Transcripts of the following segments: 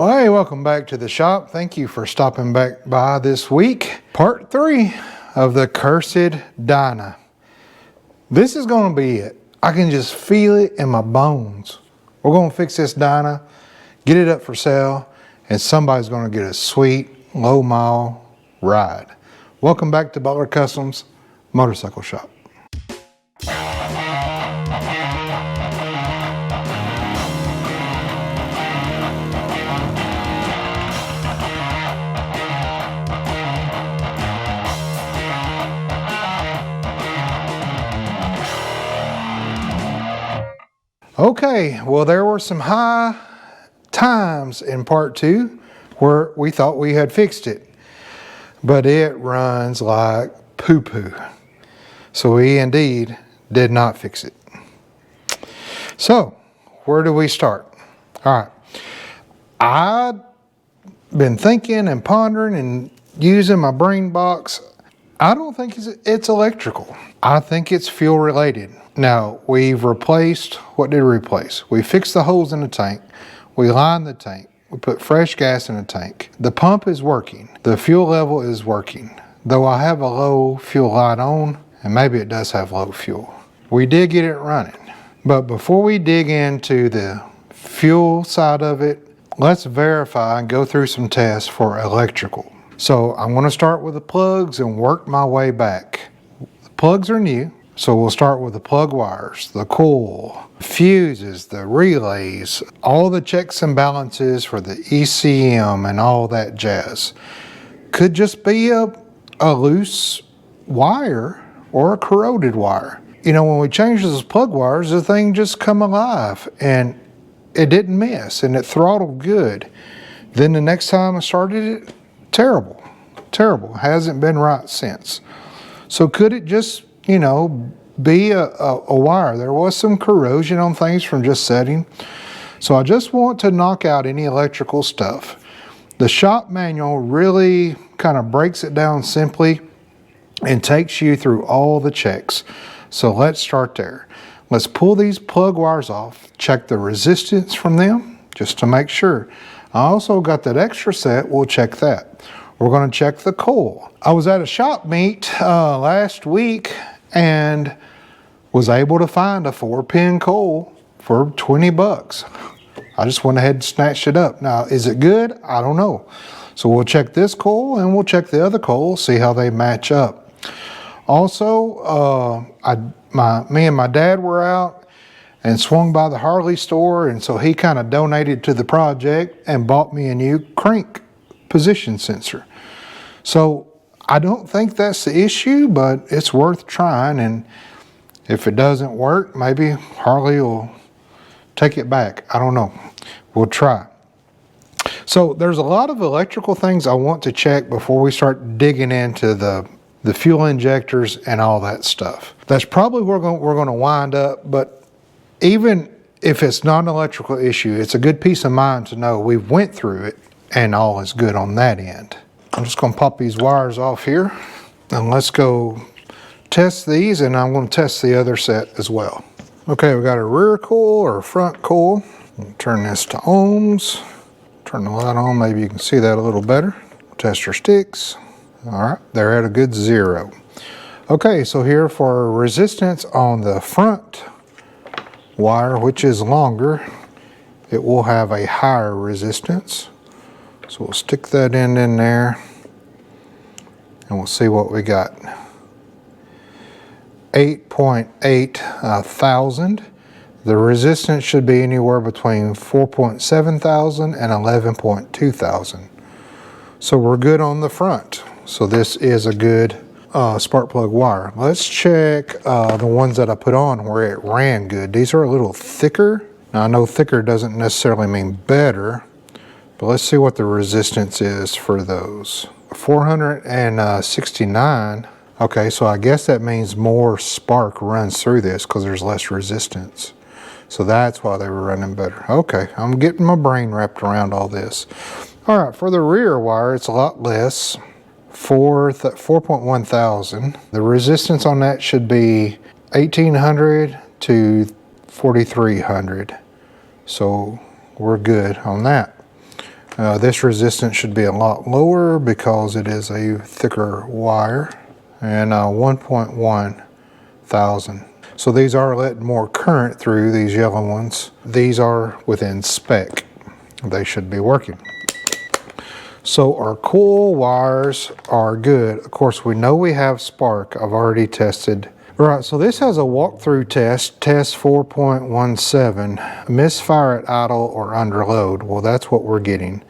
Well, hey, welcome back to the shop. Thank you for stopping back by this week. Part 3 of the cursed Dyna. This is going to be it. I can just feel it in my bones. We're going to fix this Dyna, get it up for sale, and somebody's going to get a sweet, low-mile ride. Welcome back to Butler Customs Motorcycle Shop. Okay, well, there were some high times in part 2 where we thought we had fixed it, but it runs like poo-poo. So we indeed did not fix it. So where do we start? All right, I've been thinking and pondering and using my brain box. I don't think it's electrical. I think it's fuel related. Now, we've replaced, what did we replace? We fixed the holes in the tank. We lined the tank. We put fresh gas in the tank. The pump is working. The fuel level is working. Though I have a low fuel light on, and maybe it does have low fuel. We did get it running. But before we dig into the fuel side of it, let's verify and go through some tests for electrical. So I'm going to start with the plugs and work my way back. The plugs are new. So we'll start with the plug wires, the coil, fuses, the relays, all the checks and balances for the ECM and all that jazz. Could just be a loose wire or a corroded wire. You know, when we changed those plug wires, the thing just come alive and it didn't miss and it throttled good. Then the next time I started it, terrible. Hasn't been right since. So could it just, you know, be a wire? There was some corrosion on things from just setting. So I just want to knock out any electrical stuff. The shop manual really kind of breaks it down simply and takes you through all the checks. So let's start there. Let's pull these plug wires off, check the resistance from them just to make sure. I also got that extra set, we'll check that. We're going to check the coil. I was at a shop meet last week and was able to find a 4-pin coil for 20 bucks. I just went ahead and snatched it up. Now, is it good? I don't know. So we'll check this coil and we'll check the other coil, see how they match up. Also, me and my dad were out and swung by the Harley store, and so he kind of donated to the project and bought me a new crank position sensor. So I don't think that's the issue, but it's worth trying, and if it doesn't work, maybe Harley will take it back. I don't know. We'll try. So there's a lot of electrical things I want to check before we start digging into the fuel injectors and all that stuff. That's probably where we're going to wind up, but even if it's not an electrical issue, it's a good peace of mind to know we've went through it and all is good on that end. I'm just going to pop these wires off here and let's go test these, and I'm going to test the other set as well. Okay, we got a rear coil or a front coil. Turn this to ohms. Turn the light on, maybe you can see that a little better. Test your sticks. All right, they're at a good 0. Okay, so here for resistance on the front wire, which is longer, it will have a higher resistance. So we'll stick that in there and we'll see what we got. 8.8 thousand. The resistance should be anywhere between 4.7 thousand and 11.2 thousand. So we're good on the front. So this is a good spark plug wire. Let's check the ones that I put on where it ran good. These are a little thicker. Now I know thicker doesn't necessarily mean better, but let's see what the resistance is for those. 469. Okay, so I guess that means more spark runs through this because there's less resistance. So that's why they were running better. Okay, I'm getting my brain wrapped around all this. All right, for the rear wire, it's a lot less. 4.1 thousand. The resistance on that should be 1800 to 4300. So we're good on that. This resistance should be a lot lower because it is a thicker wire, and 1.1 thousand. So these are letting more current through, these yellow ones. These are within spec. They should be working. So our coil wires are good. Of course, we know we have spark. I've already tested. All right, so this has a walkthrough test, test 4.17, misfire at idle or under load. Well, that's what we're getting.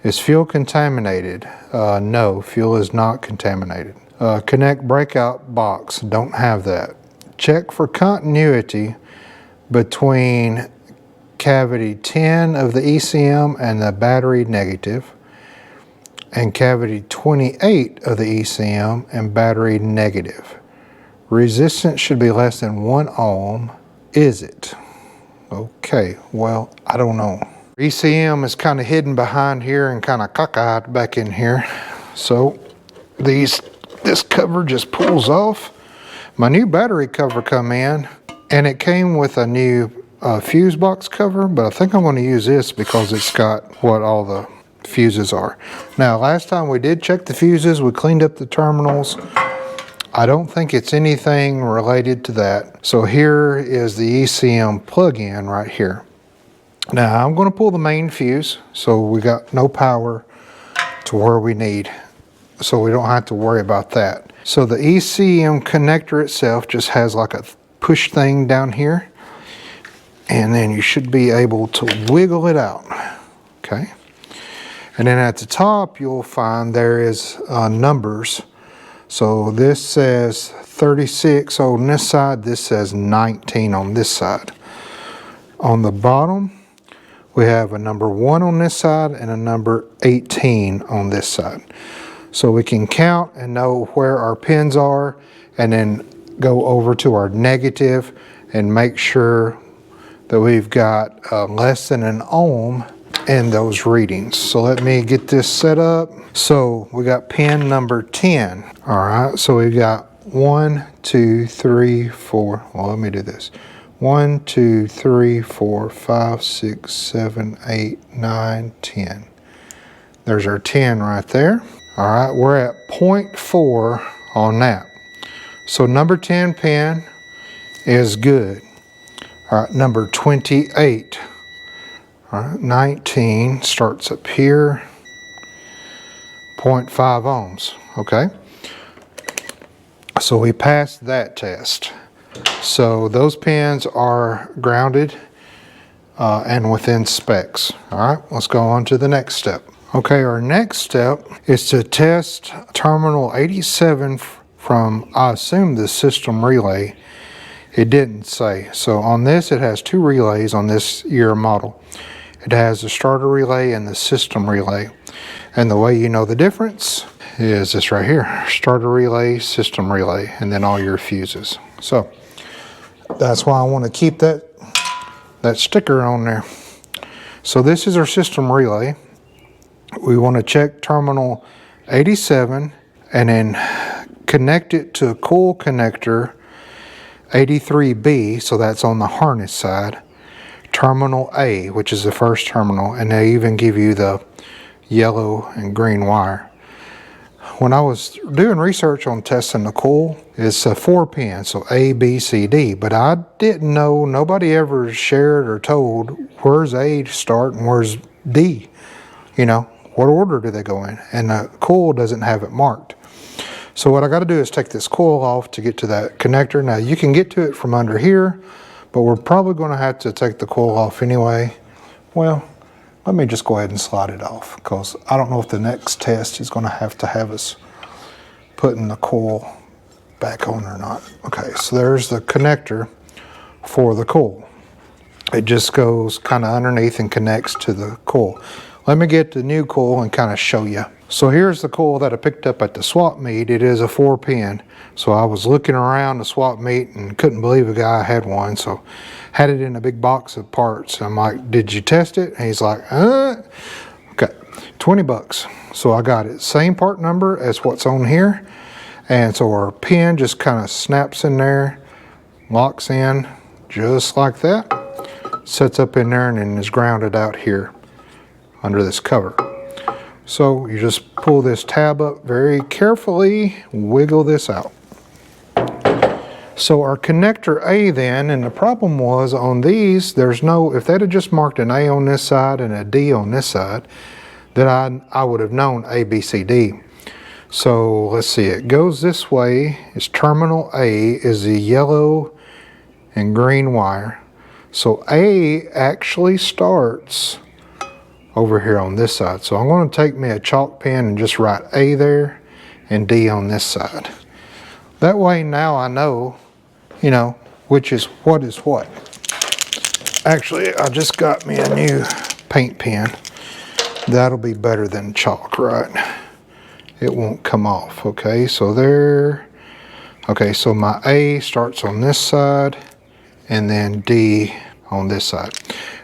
Is fuel contaminated? No, fuel is not contaminated. Connect breakout box, don't have that. Check for continuity between cavity 10 of the ECM and the battery negative, and cavity 28 of the ECM and battery negative. Resistance should be less than 1 ohm. Is it? Okay, well, I don't know. ECM is kind of hidden behind here and kind of cockeyed back in here. So this cover just pulls off. My new battery cover come in, and it came with a new fuse box cover, but I think I'm going to use this because it's got what all the fuses are. Now, last time we did check the fuses, we cleaned up the terminals. I don't think it's anything related to that. So here is the ECM plug-in right here. Now I'm going to pull the main fuse, so we got no power to where we need, so we don't have to worry about that. So the ECM connector itself just has like a push thing down here, and then you should be able to wiggle it out. Okay. And then at the top you'll find there is numbers. So this says 36 on this side, this says 19 on this side. On the bottom, we have a number 1 on this side and a number 18 on this side. So we can count and know where our pins are, and then go over to our negative and make sure that we've got less than an ohm in those readings. So let me get this set up. So we got pin number 10. All right, so we've got 1, 2, 3, 4. Well, let me do this. 1, 2, 3, 4, 5, 6, 7, 8, 9, 10. There's our 10 right there. All right, we're at 0.4 on that. So number 10 pin is good. All right, number 28. All right, 19 starts up here. 0.5 ohms, okay? So we passed that test. So those pins are grounded and within specs. All right, let's go on to the next step. Okay, our next step is to test terminal 87 from, I assume, the system relay. It didn't say. So on this, it has 2 relays on this year model. It has the starter relay and the system relay. And the way you know the difference is this right here. Starter relay, system relay, and then all your fuses. So that's why I want to keep that sticker on there. So this is our system relay. We want to check terminal 87 and then connect it to a coil connector 83B, so that's on the harness side. Terminal A, which is the first terminal, and they even give you the yellow and green wire. When I was doing research on testing the coil, it's a 4 pin, so A, B, C, D, but I didn't know, nobody ever shared or told where's A start and where's D. You know, what order do they go in? And the coil doesn't have it marked. So what I got to do is take this coil off to get to that connector. Now you can get to it from under here, but we're probably going to have to take the coil off anyway. Well, let me just go ahead and slide it off, because I don't know if the next test is going to have us putting the coil back on or not. Okay, so there's the connector for the coil. It just goes kind of underneath and connects to the coil. Let me get the new coil and kind of show you. So here's the coil that I picked up at the swap meet. It is a 4 pin. So I was looking around the swap meet and couldn't believe a guy had one. So had it in a big box of parts. I'm like, did you test it? And he's like, okay, 20 bucks. So I got it. Same part number as what's on here. And so our pin just kind of snaps in there, locks in just like that, sets up in there, and then is grounded out here under this cover. So you just pull this tab up very carefully, wiggle this out. So our connector A then, and the problem was on these, there's no, if they'd have just marked an A on this side and a D on this side, then I would have known A, B, C, D. So let's see, it goes this way. It's terminal A is the yellow and green wire. So A actually starts over here on this side. So I'm going to take me a chalk pen and just write A there and D on this side. That way now I know, you know, which is what is what. Actually, I just got me a new paint pen. That'll be better than chalk, right? It won't come off. Okay, so there. Okay, so my A starts on this side and then D on this side.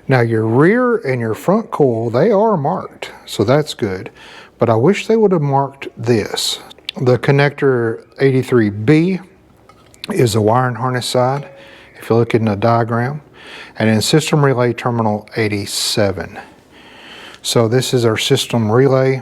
Now your rear and your front coil, they are marked, so that's good. But I wish they would have marked this. The connector 83B is the wire and harness side, if you look in the diagram. And then system relay terminal 87. So this is our system relay.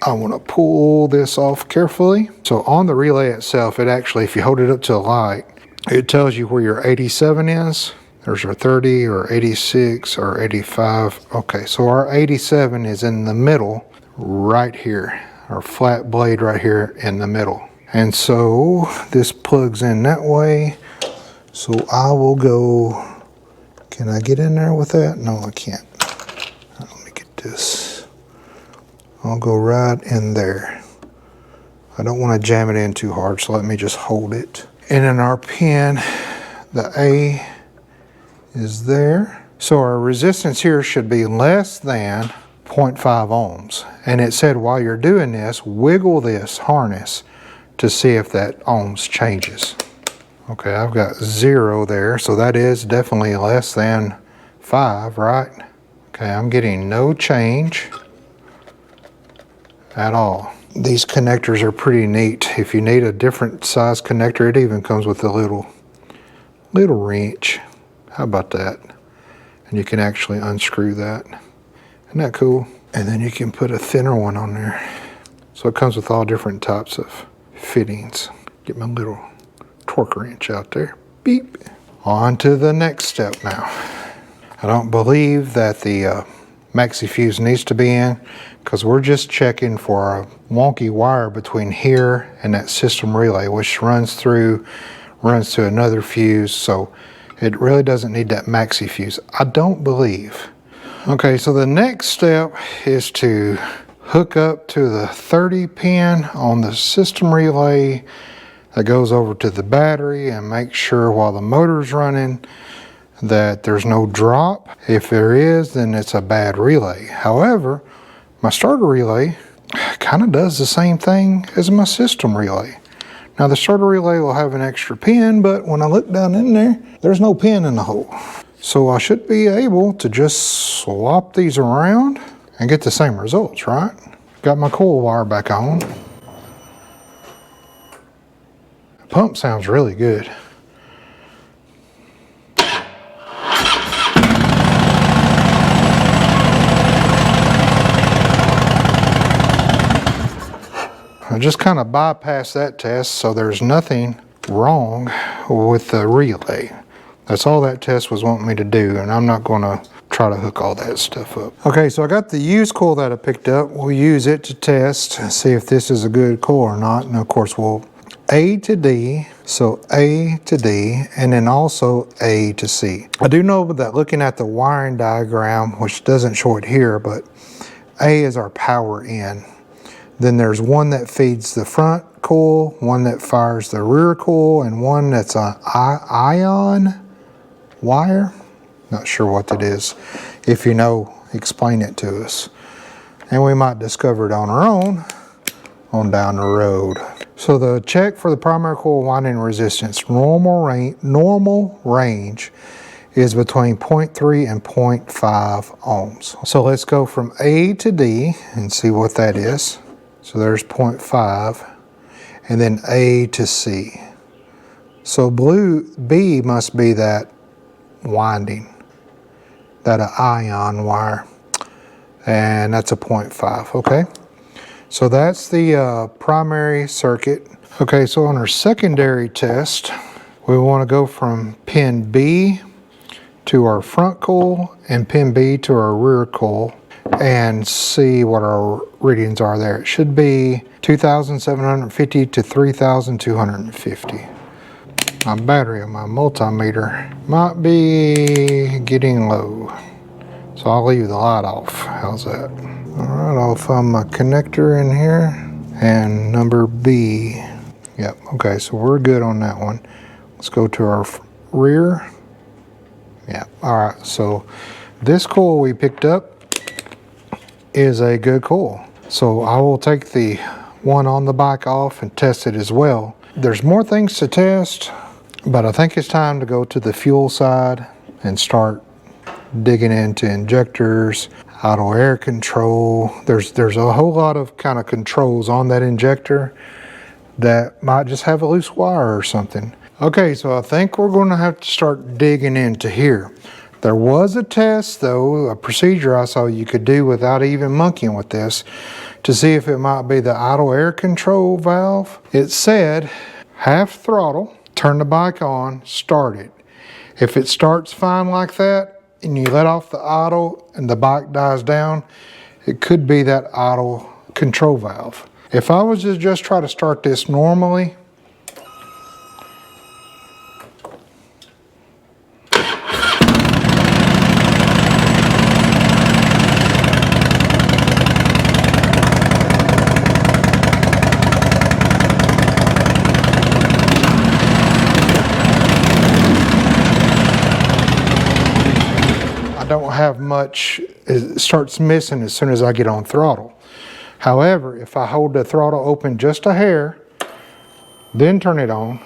I want to pull this off carefully. So on the relay itself, it actually, if you hold it up to the light, it tells you where your 87 is. There's our 30 or 86 or 85. Okay, so our 87 is in the middle right here. Our flat blade right here in the middle. And so this plugs in that way. So I will go, can I get in there with that? No, I can't. Let me get this. I'll go right in there. I don't want to jam it in too hard, so let me just hold it. And in our pin, the A is there. So our resistance here should be less than 0.5 ohms. And it said while you're doing this, wiggle this harness to see if that ohms changes. Okay, I've got 0 there, so that is definitely less than 5, right? Okay, I'm getting no change at all. These connectors are pretty neat. If you need a different size connector, it even comes with a little wrench. How about that? And you can actually unscrew that. Isn't that cool? And then you can put a thinner one on there. So it comes with all different types of fittings. Get my little torque wrench out there. Beep. On to the next step now. I don't believe that the maxi fuse needs to be in because we're just checking for a wonky wire between here and that system relay, which runs to another fuse. So it really doesn't need that maxi fuse, I don't believe. Okay, so the next step is to hook up to the 30 pin on the system relay that goes over to the battery and make sure while the motor's running that there's no drop. If there is, then it's a bad relay. However, my starter relay kind of does the same thing as my system relay. Now the starter relay will have an extra pin, but when I look down in there, there's no pin in the hole. So I should be able to just swap these around and get the same results, right? Got my coil wire back on. The pump sounds really good. I just kind of bypassed that test, so there's nothing wrong with the relay. That's all that test was wanting me to do, and I'm not going to try to hook all that stuff up. Okay, so I got the used coil that I picked up. We'll use it to test and see if this is a good coil or not. And of course, we'll A to D, so A to D, and then also A to C. I do know that looking at the wiring diagram, which doesn't show it here, but A is our power in. Then there's one that feeds the front coil, one that fires the rear coil, and one that's an ion wire. Not sure what that is. If you know, explain it to us. And we might discover it on our own on down the road. So the check for the primary coil winding resistance, normal range is between 0.3 and 0.5 ohms. So let's go from A to D and see what that is. So there's 0.5, and then A to C. So blue B must be that winding, that ion wire. and that's a 0.5, okay? So that's the primary circuit. Okay, so on our secondary test, we want to go from pin B to our front coil and pin B to our rear coil and see what our readings are there. It should be 2,750 to 3,250. My battery on my multimeter might be getting low, so I'll leave the light off. How's that? All right, I'll find my connector in here and number B. Yep, okay, so we're good on that one. Let's go to our rear. Yeah, all right, so this coil we picked up is a good coil. So I will take the one on the bike off and test it as well. There's more things to test, but I think it's time to go to the fuel side and start digging into injectors, auto air control. There's a whole lot of kind of controls on that injector that might just have a loose wire or something. Okay, so I think we're going to have to start digging into here. There was a test though, a procedure I saw you could do without even monkeying with this to see if it might be the idle air control valve. It said half throttle, turn the bike on, start it. If it starts fine like that and you let off the idle and the bike dies down, it could be that idle control valve. If I was to just try to start this normally, don't have much. It starts missing as soon as I get on throttle. However, if I hold the throttle open just a hair, then turn it on,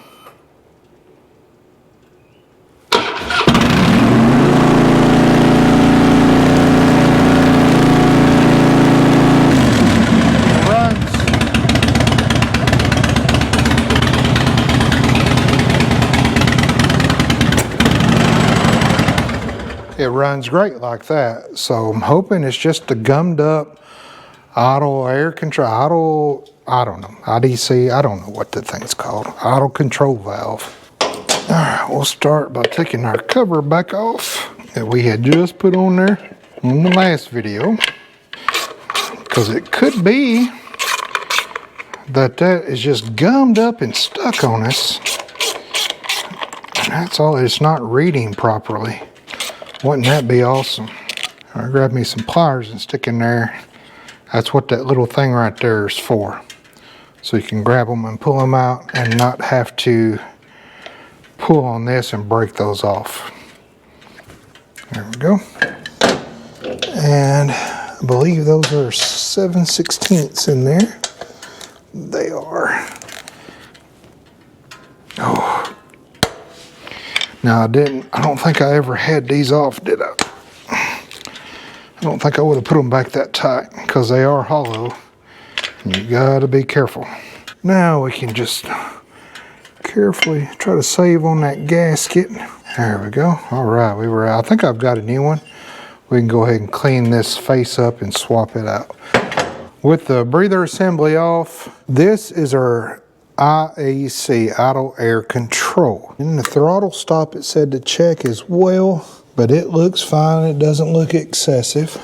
it runs great like that. So I'm hoping it's just a gummed up idle air control, I don't know, IDC, I don't know what the thing's called, idle control valve. All right, we'll start by taking our cover back off that we had just put on there in the last video, because it could be that is just gummed up and stuck on us. And that's all, it's not reading properly. Wouldn't that be awesome? I'll grab me some pliers and stick in there. That's what that little thing right there is for. So you can grab them and pull them out and not have to pull on this and break those off. There we go. And I believe those are 7/16 in there. They are. Oh. Now I don't think I ever had these off, did I? I don't think I would have put them back that tight because they are hollow. You gotta be careful. Now we can just carefully try to save on that gasket. There we go. All right, I think I've got a new one. We can go ahead and clean this face up and swap it out. With the breather assembly off, this is our IAC, idle air control. In the throttle stop, it said to check as well, but it looks fine. It doesn't look excessive.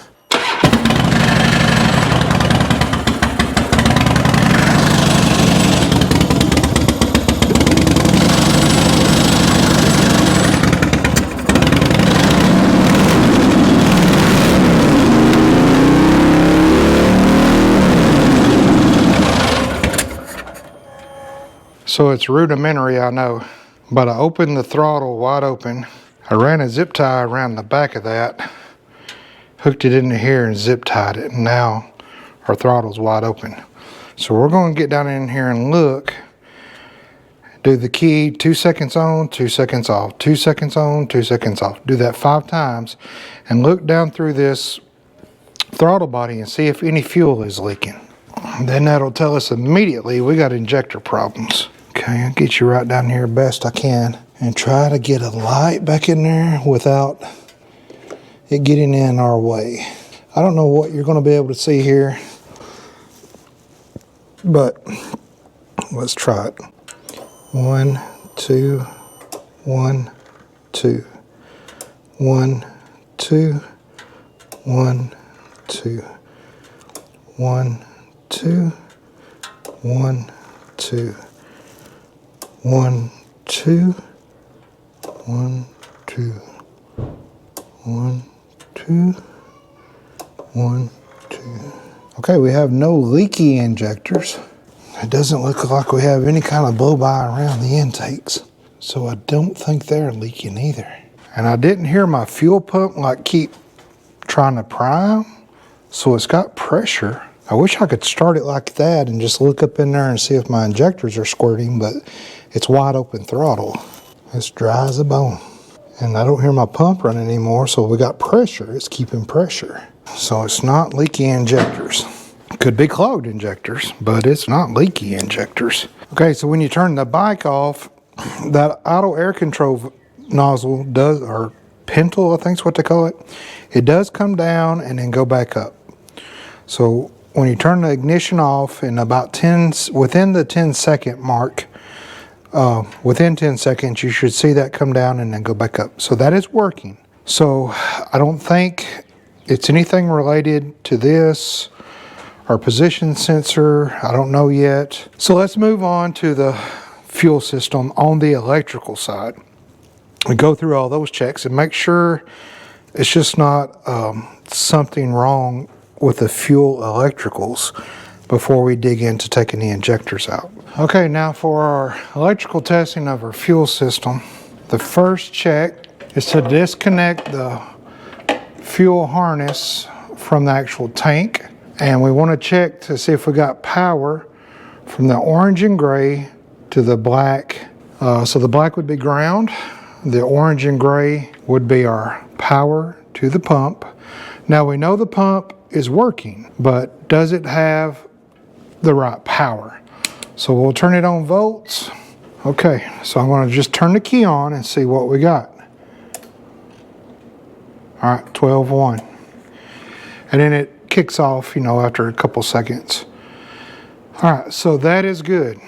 So it's rudimentary, I know, but I opened the throttle wide open. I ran a zip tie around the back of that, hooked it into here and zip tied it, and now our throttle's wide open. So we're going to get down in here and look, do the key 2 seconds on, 2 seconds off, 2 seconds on, 2 seconds off. Do that 5 times and look down through this throttle body and see if any fuel is leaking. Then that'll tell us immediately we got injector problems. Okay, I'll get you right down here best I can and try to get a light back in there without it getting in our way. I don't know what you're going to be able to see here, but let's try it. 1, 2, 1, 2, 1, 2, 1, 2, 1, 2, 1, 2, 1, 2, 1, 2, 1, 2, 1, 2. Okay, we have no leaky injectors. It doesn't look like we have any kind of blow-by around the intakes. So I don't think they're leaking either. And I didn't hear my fuel pump like keep trying to prime. So it's got pressure. I wish I could start it like that and just look up in there and see if my injectors are squirting, but it's wide open throttle. It's dry as a bone. And I don't hear my pump running anymore, so we got pressure. It's keeping pressure. So it's not leaky injectors. Could be clogged injectors, but it's not leaky injectors. Okay, so when you turn the bike off, that idle air control nozzle does, or pintle, I think is what they call it, it does come down and then go back up. So when you turn the ignition off in about within the 10-second mark, within 10 seconds, you should see that come down and then go back up. So that is working. So I don't think it's anything related to this or position sensor. I don't know yet. So let's move on to the fuel system on the electrical side. We go through all those checks and make sure it's just not something wrong with the fuel electricals before we dig into taking the injectors out. Okay, now for our electrical testing of our fuel system, the first check is to disconnect the fuel harness from the actual tank, and we want to check to see if we got power from the orange and gray to the black. So the black would be ground, the orange and gray would be our power to the pump. Now we know the pump is working, but does it have the right power? So we'll turn it on volts. Okay, so I'm going to just turn the key on and see what we got. All right, 12.1. And then it kicks off, you know, after a couple seconds. All right, so that is good.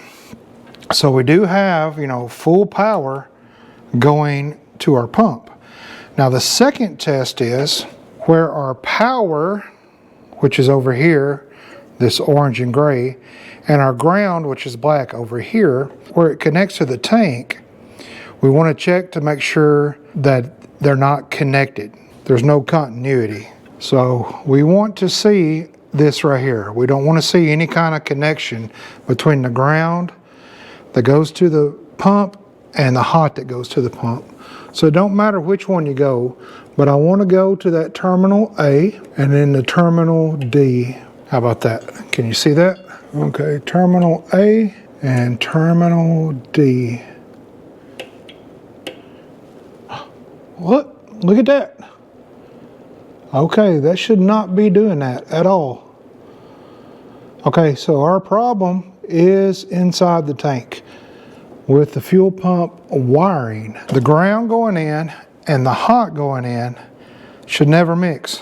So we do have, you know, full power going to our pump. Now the second test is where our power, which is over here, this orange and gray, and our ground, which is black over here, where it connects to the tank, we want to check to make sure that they're not connected. There's no continuity. So we want to see this right here. We don't want to see any kind of connection between the ground that goes to the pump and the hot that goes to the pump. So it don't matter which one you go, but I want to go to that terminal A and then the terminal D. How about that? Can you see that? Okay, terminal A and terminal D. What? Look at that. Okay, that should not be doing that at all. Okay, so our problem is inside the tank with the fuel pump wiring. The ground going in and the hot going in should never mix,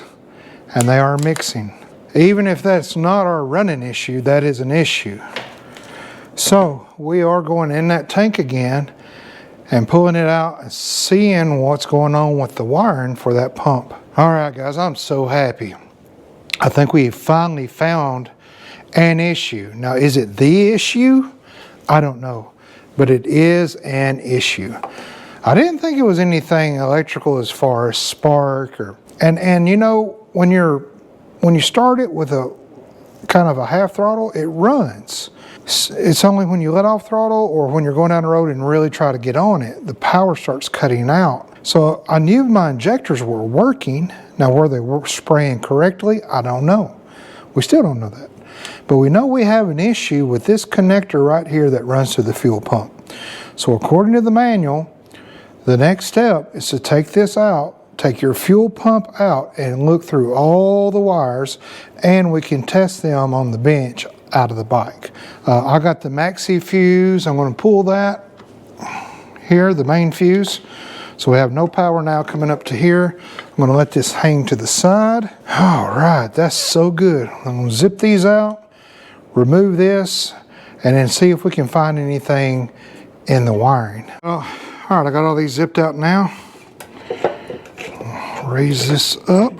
and they are mixing. Even if that's not our running issue, that is an issue. So we are going in that tank again and pulling it out and seeing what's going on with the wiring for that pump. All right, guys, I'm so happy. I think we finally found an issue. Now, is it the issue? I don't know, but it is an issue. I didn't think it was anything electrical as far as spark or, and you know, when you start it with a kind of a half throttle, it runs. It's only when you let off throttle or when you're going down the road and really try to get on it, the power starts cutting out. So I knew my injectors were working. Now, were they spraying correctly? I don't know. We still don't know that. But we know we have an issue with this connector right here that runs to the fuel pump. So according to the manual, the next step is to take this out, take your fuel pump out and look through all the wires, and we can test them on the bench out of the bike. I got the maxi fuse. I'm going to pull that here, the main fuse. So we have no power now coming up to here. I'm gonna let this hang to the side. All right, that's so good. I'm gonna zip these out, remove this, and then see if we can find anything in the wiring. All right, I got all these zipped out now. Raise this up,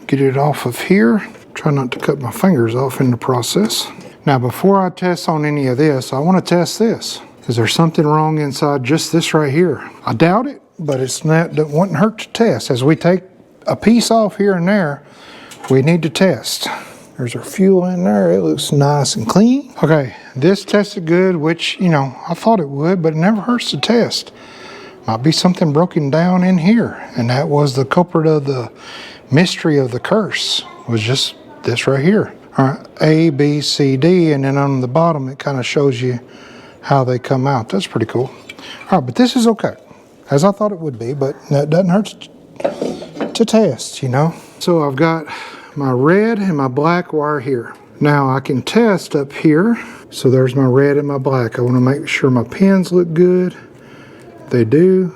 get it off of here. Try not to cut my fingers off in the process. Now, before I test on any of this, I want to test this. Is there something wrong inside just this right here? I doubt it, but it wouldn't hurt to test. As we take a piece off here and there, we need to test. There's our fuel in there. It looks nice and clean. Okay, this tested good, which, you know, I thought it would, but it never hurts to test. Might be something broken down in here, and that was the culprit of the mystery of the curse, was just this right here. All right, A, B, C, D, and then on the bottom it kind of shows you how they come out. That's pretty cool. All right, but this is okay, as I thought it would be, but that doesn't hurt to test, you know. So I've got my red and my black wire here. Now I can test up here. So there's my red and my black. I want to make sure my pins look good. They do.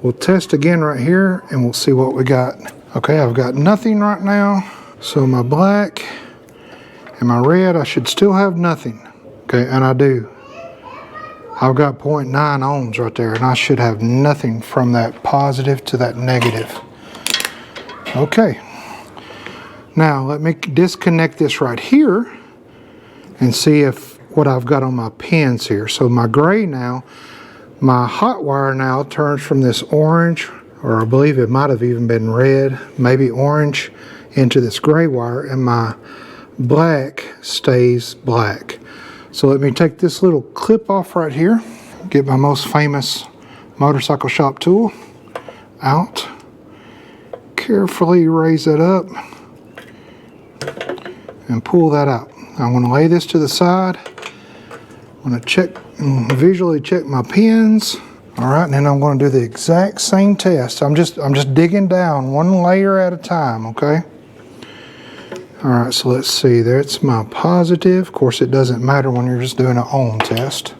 We'll test again right here and we'll see what we got. Okay, I've got nothing right now. So my black and my red, I should still have nothing. Okay, and I do. I've got 0.9 ohms right there, and I should have nothing from that positive to that negative. Okay. Now let me disconnect this right here and see if what I've got on my pins here. So my gray now, my hot wire now turns from this orange, or I believe it might have even been red, maybe orange, into this gray wire, and my black stays black. So let me take this little clip off right here, get my most famous motorcycle shop tool out, carefully raise it up, and pull that out. I'm going to lay this to the side. I'm going to visually check my pins. All right, and then I'm going to do the exact same test. I'm just digging down one layer at a time, okay? All right, so let's see. That's my positive. Of course, it doesn't matter when you're just doing an ohm test.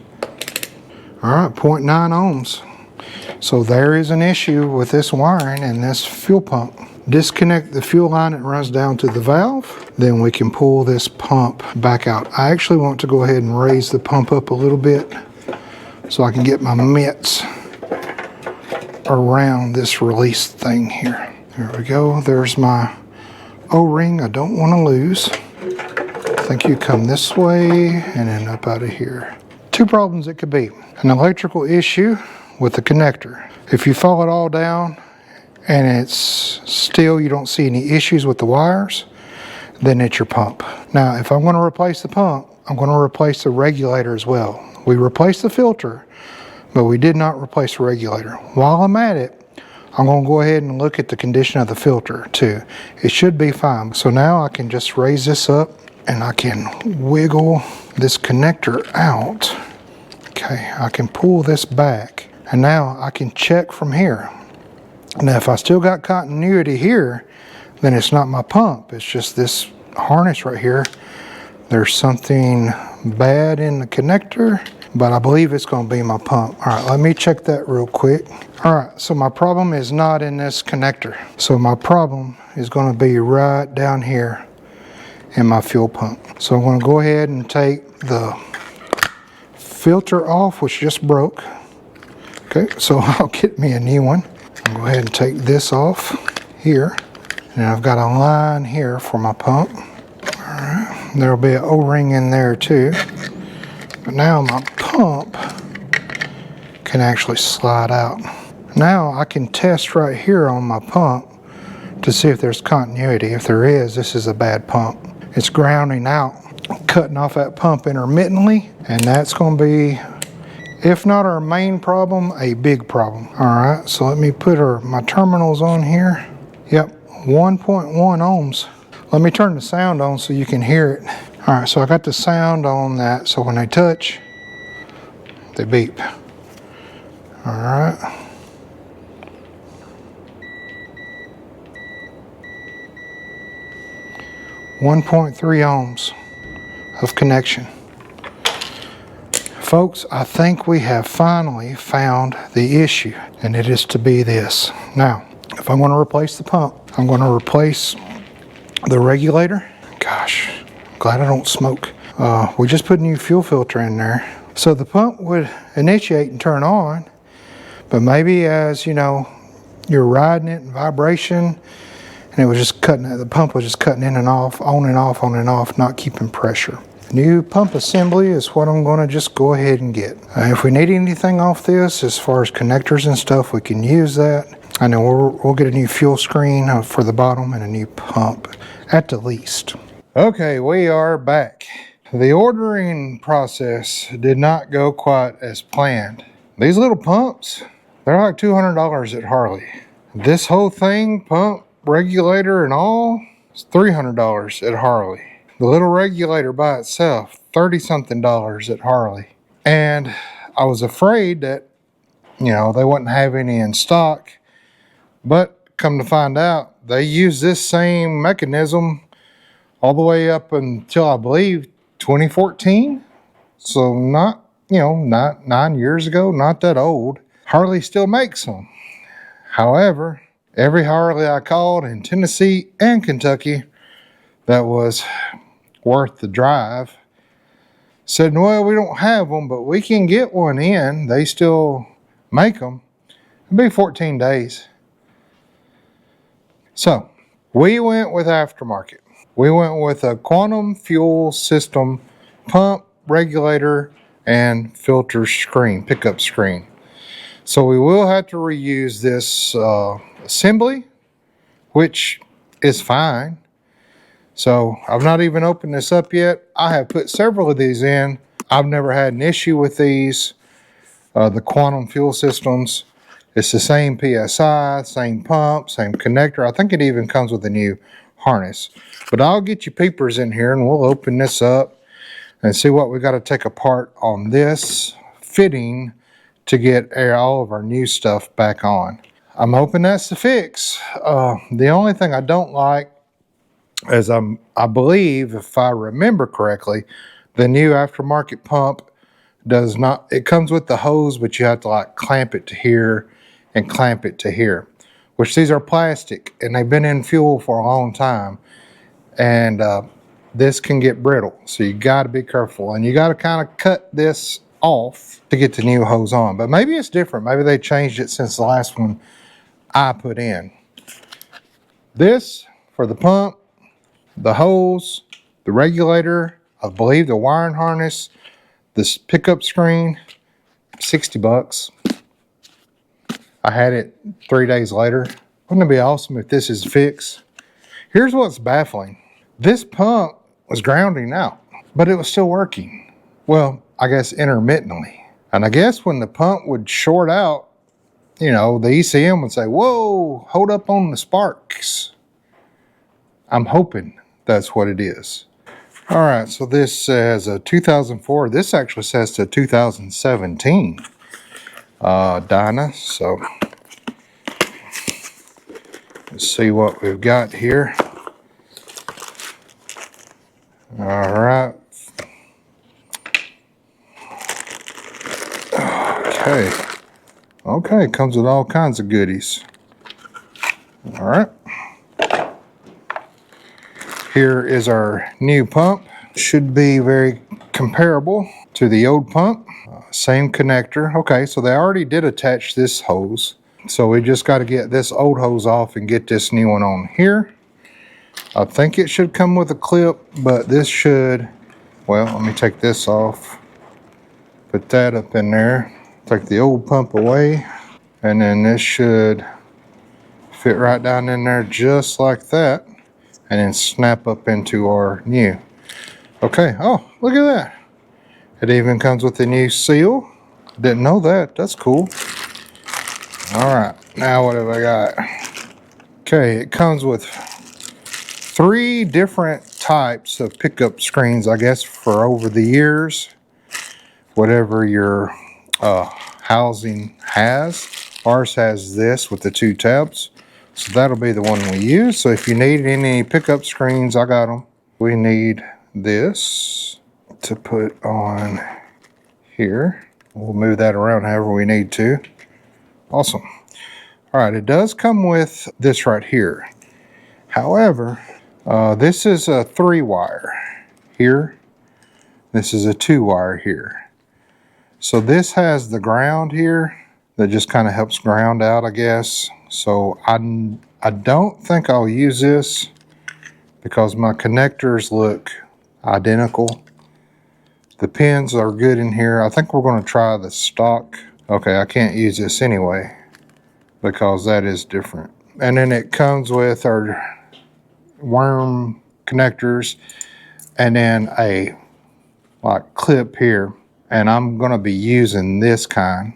All right, 0.9 ohms. So there is an issue with this wiring and this fuel pump. Disconnect the fuel line, it runs down to the valve. Then we can pull this pump back out. I actually want to go ahead and raise the pump up a little bit so I can get my mitts around this release thing here. There we go. There's my O-ring I don't want to lose. I think you come this way and then up out of here. Two problems it could be. An electrical issue with the connector. If you fall it all down and it's still, you don't see any issues with the wires, then it's your pump. Now, if I'm going to replace the pump, I'm going to replace the regulator as well. We replaced the filter, but we did not replace the regulator. While I'm at it, I'm going to go ahead and look at the condition of the filter too. It should be fine. So now I can just raise this up and I can wiggle this connector out. Okay, I can pull this back and now I can check from here. Now if I still got continuity here, then it's not my pump. It's just this harness right here. There's something bad in the connector, but I believe it's going to be my pump. All right, let me check that real quick. All right, so my problem is not in this connector. So my problem is going to be right down here in my fuel pump. So I'm going to go ahead and take the filter off, which just broke. Okay, so I'll get me a new one. I'll go ahead and take this off here. And I've got a line here for my pump. All right, there'll be an O-ring in there too. But now my pump can actually slide out. Now I can test right here on my pump to see if there's continuity. If there is, this is a bad pump. It's grounding out, cutting off that pump intermittently, and that's going to be, if not our main problem, a big problem. All right, so let me put my terminals on here. Yep, 1.1 ohms. Let me turn the sound on so you can hear it. All right, so I got the sound on that, so when they touch, they beep. All right. .3 ohms of connection. Folks, I think we have finally found the issue, and it is to be this. Now, if I'm going to replace the pump, I'm going to replace the regulator. Gosh, I'm glad I don't smoke. We just put a new fuel filter in there. So the pump would initiate and turn on, but maybe as you know, you're riding it in vibration, and it was just the pump was just cutting in and off, on and off, on and off, not keeping pressure. New pump assembly is what I'm going to just go ahead and get. If we need anything off this, as far as connectors and stuff, we can use that. I know we'll get a new fuel screen for the bottom and a new pump, at the least. Okay, we are back. The ordering process did not go quite as planned. These little pumps, they're like $200 at Harley. This whole thing, pump, regulator, and all, is $300 at Harley. The little regulator by itself, $30-something at Harley. And I was afraid that, you know, they wouldn't have any in stock. But come to find out, they use this same mechanism all the way up until, I believe, 2014. So not 9 years ago, not that old. Harley still makes them. However, every Harley I called in Tennessee and Kentucky that was worth the drive said, well, we don't have them, but we can get one in. They still make them. It'll be 14 days. So we went with aftermarket. We went with a quantum fuel system pump, regulator, and filter screen, pickup screen. So we will have to reuse this assembly, which is fine. So I've not even opened this up yet. I have put several of these in. I've never had an issue with these. The quantum fuel systems, it's the same PSI, same pump, same connector. I think it even comes with a new harness. But I'll get you peepers in here and we'll open this up and see what we got to take apart on this fitting to get all of our new stuff back on. I'm hoping that's the fix. The only thing I don't like is I believe, if I remember correctly, the new aftermarket pump does not, it comes with the hose, but you have to like clamp it to here and clamp it to here, which these are plastic and they've been in fuel for a long time. And this can get brittle. So you got to be careful and you got to kind of cut this off to get the new hose on. But maybe it's different. Maybe they changed it since the last one I put in. This for the pump, the hose, the regulator, I believe the wiring harness, this pickup screen, $60. I had it 3 days later. Wouldn't it be awesome if this is fixed? Here's what's baffling. This pump was grounding out, but it was still working. Well, I guess intermittently. And I guess when the pump would short out, you know, the ECM would say, whoa, hold up on the sparks. I'm hoping that's what it is. All right, so this says a 2004. This actually says to 2017 Dyna. So let's see what we've got here. All right. Okay, comes with all kinds of goodies. All right. Here is our new pump. Should be very comparable to the old pump. Same connector. Okay, so they already did attach this hose. So we just got to get this old hose off and get this new one on here. I think it should come with a clip, but this should, well, let me take this off. Put that up in there. Take the old pump away. And then this should fit right down in there just like that. And then snap up into our new. Okay, oh, look at that. It even comes with a new seal. Didn't know that, that's cool. All right, now what have I got? Okay, it comes with 3 different types of pickup screens, I guess, for over the years. Whatever your housing has. Ours has this with the 2 tabs. So that'll be the one we use. So if you need any pickup screens, I got them. We need this to put on here. We'll move that around however we need to. Awesome. All right, it does come with this right here. However, this is a 3-wire here. This is a 2-wire here. So this has the ground here that just kind of helps ground out, I guess. So I don't think I'll use this because my connectors look identical. The pins are good in here. I think we're going to try the stock. Okay, I can't use this anyway because that is different. And then it comes with our worm connectors and then a clip here. And I'm going to be using this kind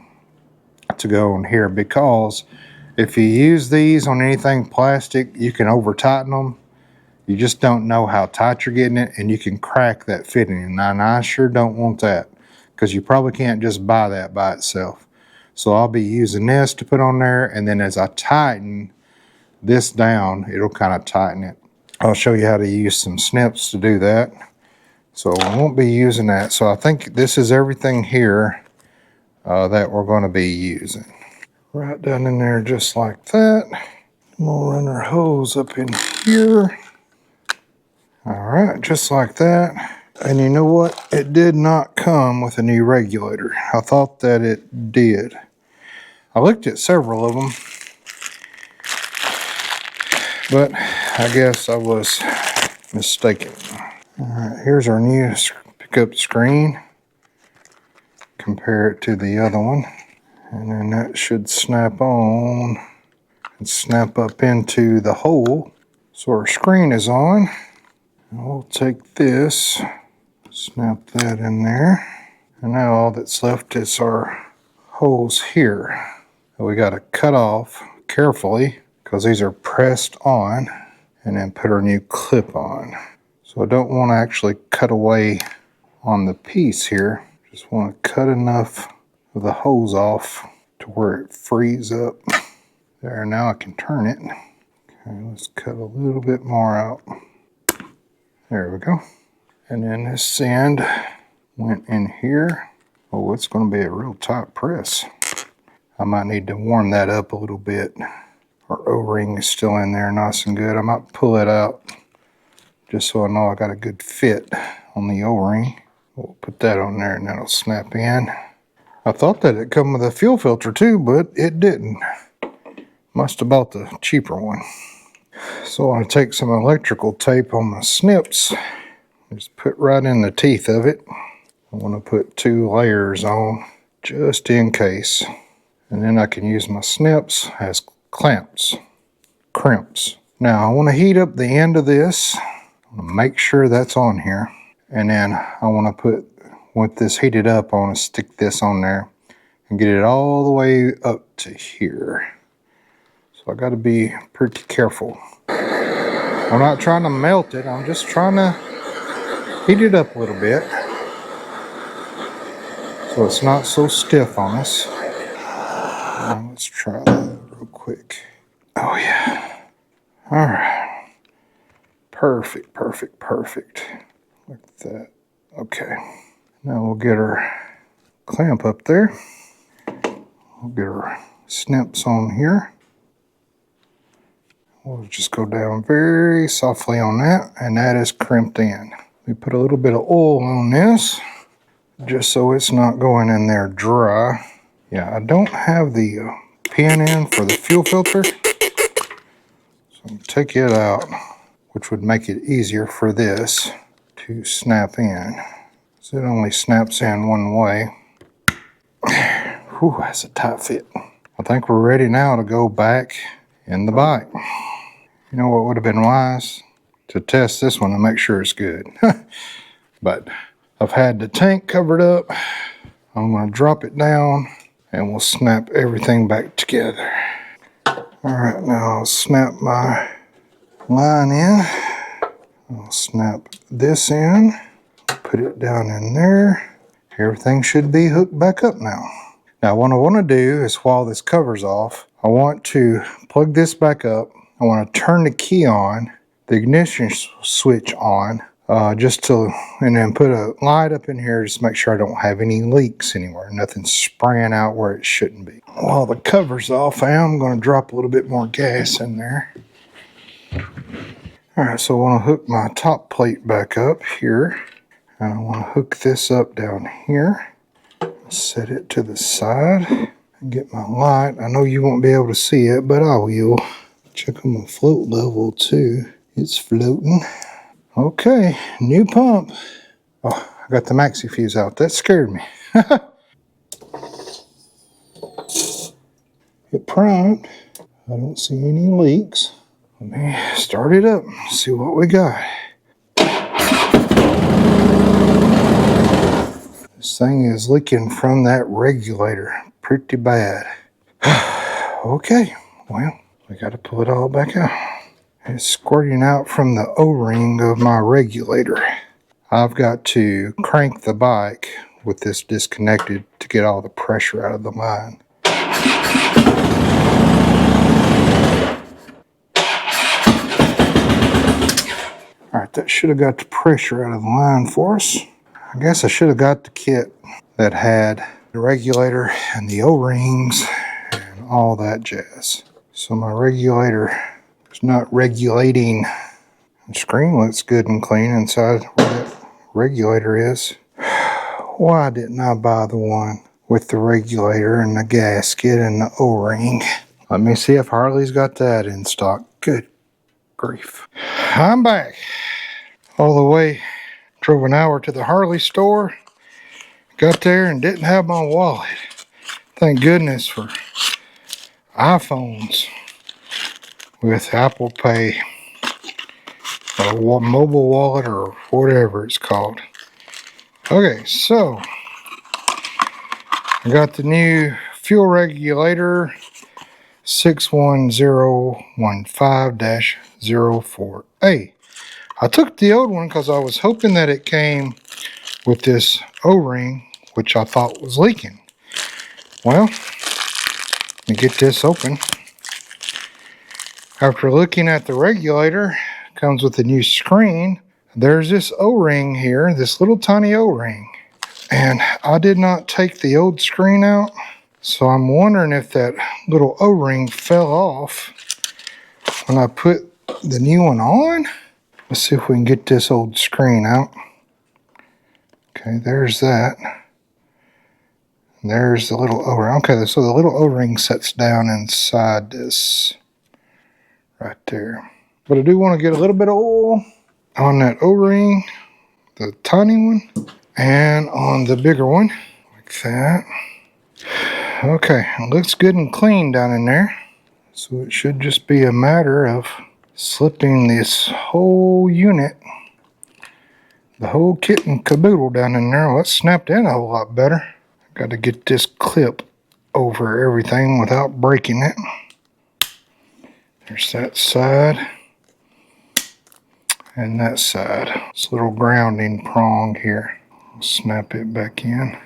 to go on here because if you use these on anything plastic, you can over tighten them. You just don't know how tight you're getting it, and you can crack that fitting. And I sure don't want that because you probably can't just buy that by itself. So I'll be using this to put on there, and then as I tighten this down, it'll kind of tighten it. I'll show you how to use some snips to do that. So I won't be using that. So I think this is everything here that we're going to be using. Right down in there just like that. We'll run our hose up in here. All right, just like that. And you know what? It did not come with a new regulator. I thought that it did. I looked at several of them, but I guess I was mistaken. All right, here's our new pickup screen. Compare it to the other one. And then that should snap on and snap up into the hole. So our screen is on. And we'll take this, snap that in there. And now all that's left is our holes here. We got to cut off carefully because these are pressed on and then put our new clip on. So I don't want to actually cut away on the piece here. Just want to cut enough of the hose off to where it frees up. There, now I can turn it. Okay, let's cut a little bit more out. There we go. And then this end went in here. Oh, it's going to be a real tight press. I might need to warm that up a little bit. Our O-ring is still in there nice and good. I might pull it out just so I know I got a good fit on the O-ring. We'll put that on there and that'll snap in. I thought that it'd come with a fuel filter too, but it didn't. Must have bought the cheaper one. So I'm going to take some electrical tape on my snips. Just put right in the teeth of it. I want to put 2 layers on just in case. And then I can use my snips as crimps. Now I want to heat up the end of this. I want to make sure that's on here. And then I want to put, with this heated up, I want to stick this on there and get it all the way up to here. So I got to be pretty careful. I'm not trying to melt it, I'm just trying to heat it up a little bit so it's not so stiff on us. Now let's try that real quick. Oh yeah. All right. Perfect. Like that. Okay. Now we'll get our clamp up there. We'll get our snips on here. We'll just go down very softly on that, and that is crimped in. We put a little bit of oil on this, just so it's not going in there dry. Yeah, I don't have the pin in for the fuel filter, so I'm going to take it out, which would make it easier for this to snap in. So it only snaps in one way. Whew, that's a tight fit. I think we're ready now to go back in the bike. You know what would have been wise? To test this one and make sure it's good. But I've had the tank covered up. I'm going to drop it down and we'll snap everything back together. All right, now I'll snap my line in. I'll snap this in, put it down in there. Everything should be hooked back up now. Now what I want to do is, while this cover's off, I want to plug this back up. I want to turn the key on, the ignition switch on, and then put a light up in here just to make sure I don't have any leaks anywhere. Nothing spraying out where it shouldn't be. While the cover's off, I am going to drop a little bit more gas in there. All right, so I want to hook my top plate back up here. And I want to hook this up down here. Set it to the side and get my light. I know you won't be able to see it, but I will. Check on my float level too. It's floating. Okay, new pump. Oh, I got the maxi fuse out. That scared me. It primed. I don't see any leaks. Let me start it up, see what we got. This thing is leaking from that regulator pretty bad. Okay, well, we got to pull it all back out. It's squirting out from the O-ring of my regulator. I've got to crank the bike with this disconnected to get all the pressure out of the line. Alright, that should have got the pressure out of the line for us. I guess I should have got the kit that had the regulator and the O-rings and all that jazz. So my regulator is not regulating. The screen looks good and clean inside where that regulator is. Why didn't I buy the one with the regulator and the gasket and the O-ring? Let me see if Harley's got that in stock. Good grief. I'm back. All the way, drove an hour to the Harley store. Got there and didn't have my wallet. Thank goodness for iPhones with Apple Pay or mobile wallet or whatever it's called. Okay, so I got the new fuel regulator 61015-04A. I took the old one because I was hoping that it came with this O-ring, which I thought was leaking. Well, let me get this open. After looking at the regulator, it comes with a new screen. There's this O-ring here, this little tiny O-ring. And I did not take the old screen out, so I'm wondering if that little O-ring fell off when I put the new one on. Let's see if we can get this old screen out. Okay, there's that. And there's the little O-ring. Okay, so the little O-ring sets down inside this right there. But I do want to get a little bit of oil on that O-ring, the tiny one, and on the bigger one, like that. Okay, it looks good and clean down in there. So it should just be a matter of slipping this whole unit, the whole kit and caboodle down in there. Well, that snapped in a whole lot better. Got to get this clip over everything without breaking it. There's that side and that side. This little grounding prong here. I'll snap it back in.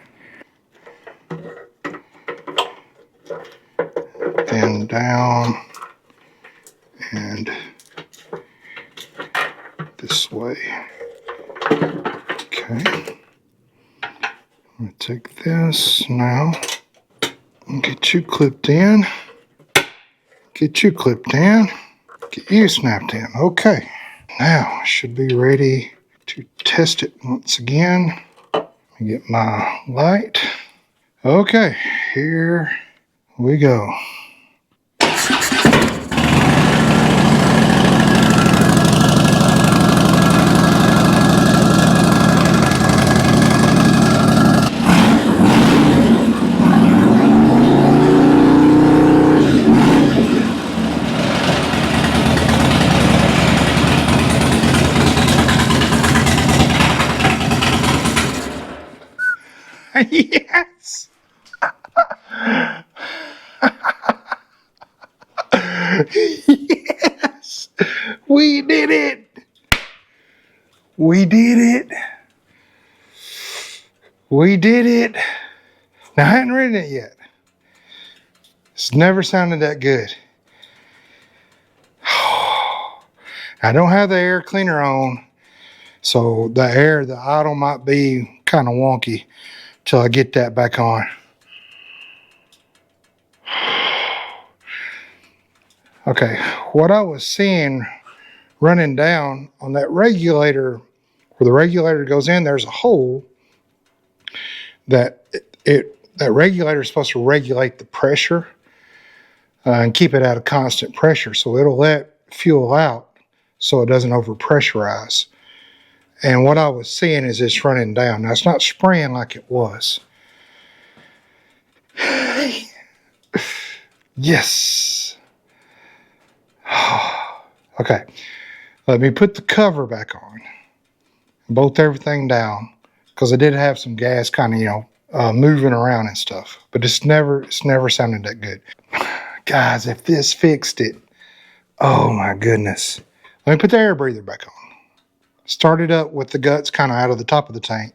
Then down and this way. Okay. I'm going to take this now and get you clipped in. Get you clipped in. Get you snapped in. Okay. Now I should be ready to test it once again. Let me get my light. Okay, here we go. Yes! Yes! We did it! We did it! We did it! Now, I hadn't written it yet. It's never sounded that good. I don't have the air cleaner on, So the idle might be kind of wonky till I get that back on. Okay, what I was seeing running down on that regulator, where the regulator goes in, there's a hole that that regulator is supposed to regulate the pressure and keep it at a constant pressure. So it'll let fuel out so it doesn't overpressurize. And what I was seeing is it's running down. Now it's not spraying like it was. Yes. Okay. Let me put the cover back on. Bolt everything down, because I did have some gas kind of, moving around and stuff. But it's never sounded that good. Guys, if this fixed it, oh my goodness. Let me put the air breather back on. Start it up with the guts kind of out of the top of the tank.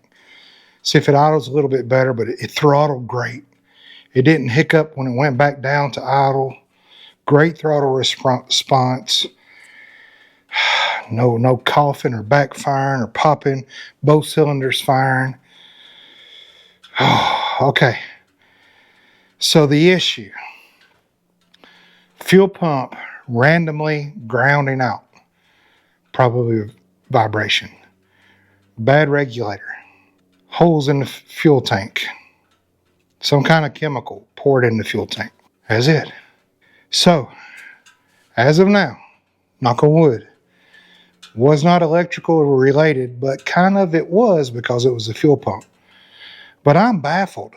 See if it idles a little bit better, but it throttled great. It didn't hiccup when it went back down to idle. Great throttle response. No coughing or backfiring or popping. Both cylinders firing. Oh, okay. So the issue. Fuel pump randomly grounding out. Probably vibration. Bad regulator. Holes in the fuel tank. Some kind of chemical poured in the fuel tank. That's it. So, as of now, knock on wood, was not electrical related, but kind of it was because it was a fuel pump. But I'm baffled.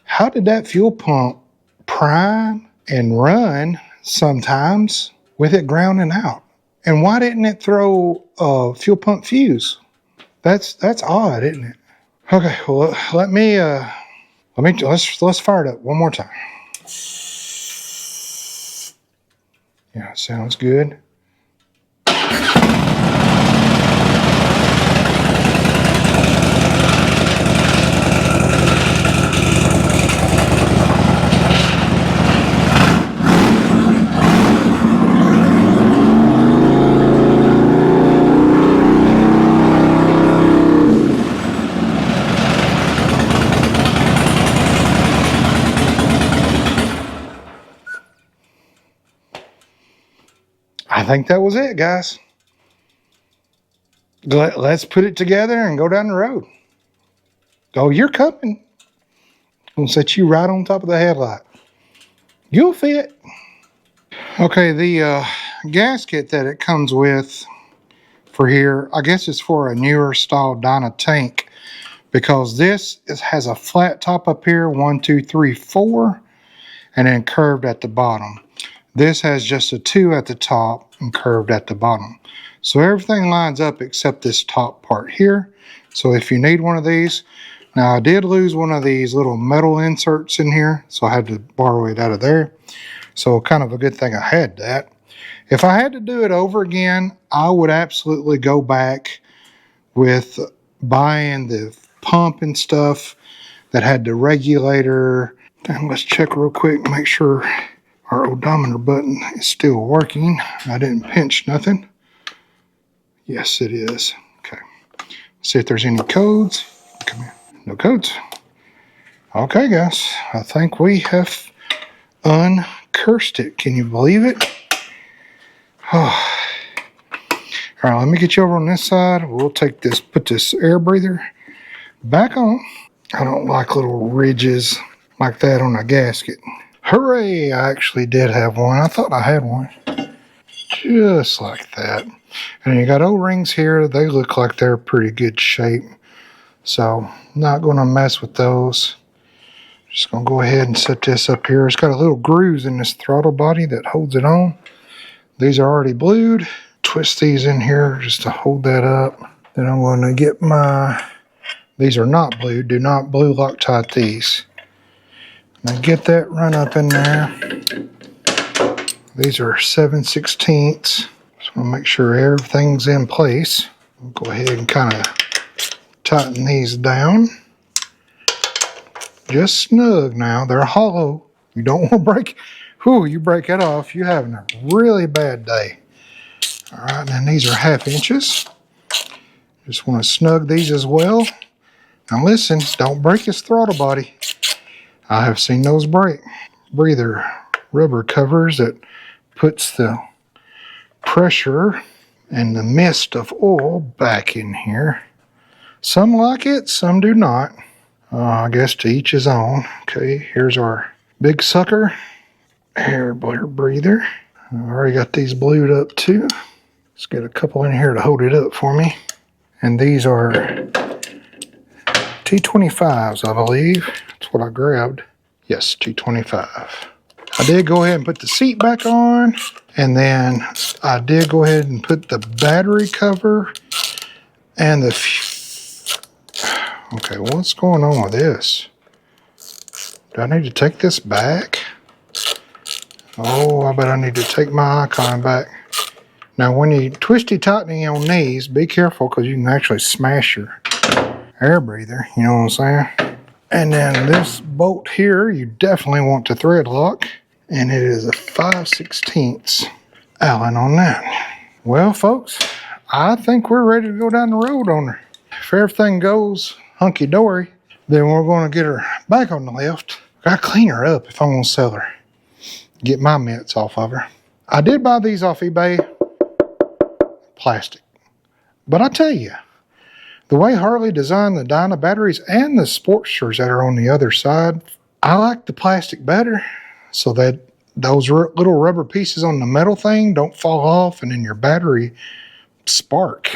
How did that fuel pump prime and run sometimes with it grounding out? And why didn't it throw a fuel pump fuse? That's odd, isn't it? Okay, well let's fire it up one more time. Yeah, sounds good. I think that was it, guys. Let's put it together and go down the road. Oh, you're coming. I'm gonna set you right on top of the headlight. You'll fit. Okay, the gasket that it comes with for here, I guess it's for a newer style Dyna tank, because this has a flat top up here, 1, 2, 3, 4, and then curved at the bottom. This has just a 2 at the top and curved at the bottom. So everything lines up except this top part here. So if you need one of these, now I did lose one of these little metal inserts in here, so I had to borrow it out of there. So kind of a good thing I had that. If I had to do it over again, I would absolutely go back with buying the pump and stuff that had the regulator. And let's check real quick, make sure our odometer button is still working. I didn't pinch nothing. Yes, it is. Okay. See if there's any codes. Come here. No codes. Okay, guys. I think we have uncursed it. Can you believe it? Oh. All right, let me get you over on this side. We'll take this, put this air breather back on. I don't like little ridges like that on a gasket. Hooray, I actually did have one. I thought I had one. Just like that. And you got O-rings here. They look like they're pretty good shape. So, not going to mess with those. Just going to go ahead and set this up here. It's got a little grooves in this throttle body that holds it on. These are already blued. Twist these in here just to hold that up. Then I'm going to get my... These are not blued. Do not blue Loctite these. Now get that run up in there. These are 7/16. Just want to make sure everything's in place. We'll go ahead and kind of tighten these down. Just snug now. They're hollow. You don't want to break. Whew, you break that off, you're having a really bad day. All right, and these are 1/2 inches. Just want to snug these as well. Now listen, don't break his throttle body. I have seen those break. Breather rubber covers that puts the pressure and the mist of oil back in here. Some like it, some do not. I guess to each his own. Okay, here's our big sucker. Air breather. I already got these blued up too. Let's get a couple in here to hold it up for me. And these are T25s, I believe. That's what I grabbed. Yes, T25. I did go ahead and put the seat back on. And then I did go ahead and put the battery cover and the... Okay, what's going on with this? Do I need to take this back? Oh, I bet I need to take my icon back. Now, when you twisty tightening on these, be careful because you can actually smash your air breather. You know what I'm saying? And then this bolt here, you definitely want to thread lock. And it is a 5/16 Allen on that. Well, folks, I think we're ready to go down the road on her. If everything goes hunky-dory, then we're going to get her back on the lift. I gotta clean her up if I'm going to sell her. Get my mitts off of her. I did buy these off eBay. Plastic. But I tell you, the way Harley designed the Dyna batteries and the Sportsters that are on the other side, I like the plastic better so that those little rubber pieces on the metal thing don't fall off and then your battery spark.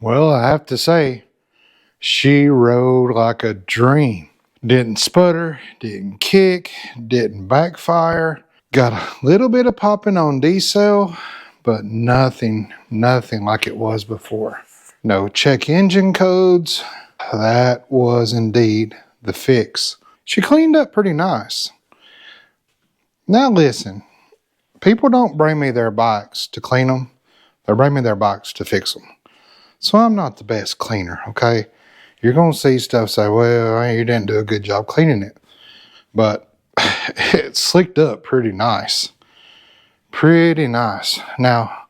Well, I have to say, she rode like a dream. Didn't sputter, didn't kick, didn't backfire. Got a little bit of popping on D-cell, but nothing like it was before. No check engine codes. That was indeed the fix. She cleaned up pretty nice. Now listen, people don't bring me their bikes to clean them. They bring me their bikes to fix them. So I'm not the best cleaner, okay? You're going to see stuff say, well, you didn't do a good job cleaning it. But it slicked up pretty nice. Pretty nice. Now,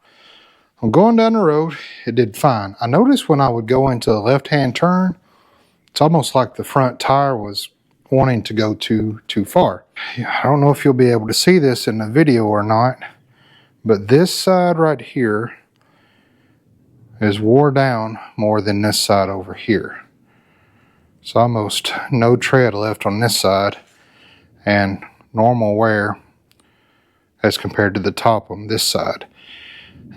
I'm going down the road. It did fine. I noticed when I would go into a left-hand turn, It's almost like the front tire was wanting to go too far. I don't know if you'll be able to see this in the video or not, but this side right here is wore down more than this side over here. It's almost no tread left on this side and normal wear as compared to the top on this side.